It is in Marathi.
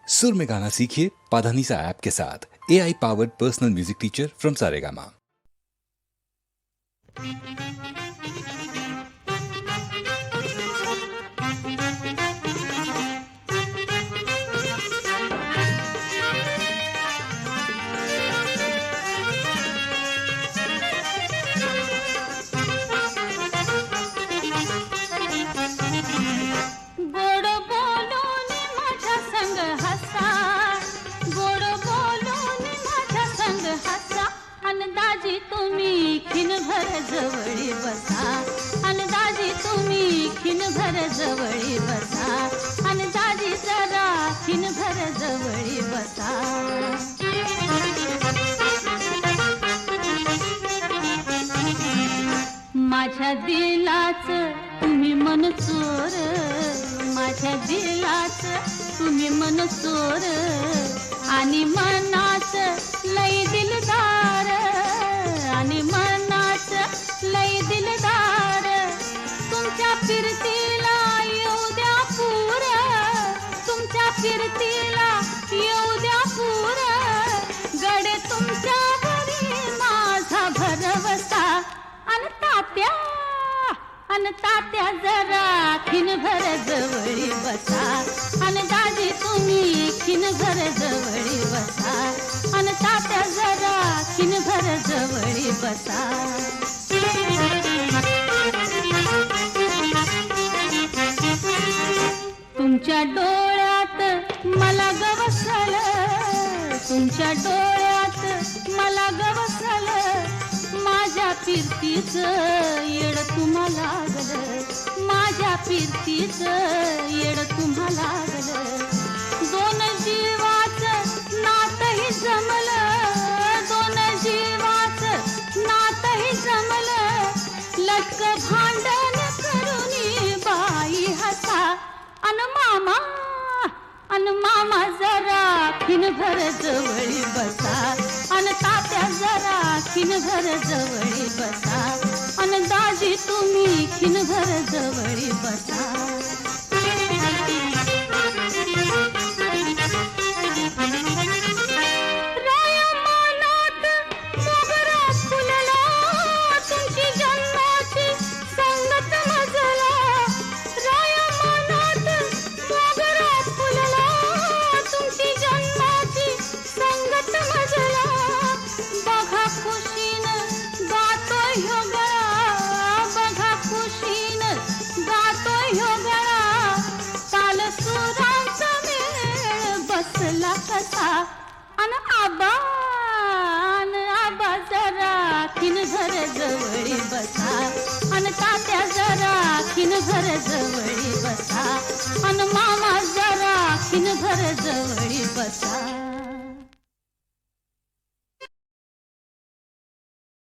सुर में गाना सीखिए पाधानीसा ऐप के साथ। AI powered personal music teacher from Saregama. गोड बोलून माझ्या संग हसा, गोड बोलून माझ्या संग हसा, अंदाजी तुम्ही खिनभर जवळी बसा, अंदाजी तुम्ही खिनभर जवळी बसा, अंदाजी जरा खिनभर जवळी बसा. माझ्या दिलाच तुम्ही मन चोर, माझ्या दिलाच तुम्ही मन चोर, आणि मनाच लय दिलदार, आणि मनाच लय दिलदार. तुमच्या फिरतीला येऊ द्या पूर, तुमच्या फिरतीला येऊ द्या पूर, गडे तुमच्यावरी माझा भरवसा. अन तात्या जरा खिनभर जवळी बसा, अन दाजी तुम्ही खिनभर जवळी बसा, अन तात्या जरा खिनभर जवळी बसा. तुमच्या डोळ्यात मला गवसल, तुमच्या डोळ्यात मला गवसल, माझ्या फिरतीच येड तुम्हाला लागलं, माझ्या फिरतीच येड तुम्हाला लागलं. दोन जीवाचं नातही जमलं, दोन जीवाचं नातही जमलं, लटक भांडण करूनी बाई हसा. अन मामा जरा खिनभर जवळी बसा, अन तात्या जरा खिनभर जवळी बसा, अन दाजी तुम्ही खिनभर जवळी बसा. आबा जरा खिनभर जवळी बसा, अन तात्या जरा खिनभर जवळी बसा, अन मामा जरा खिनभर जवळी बसा.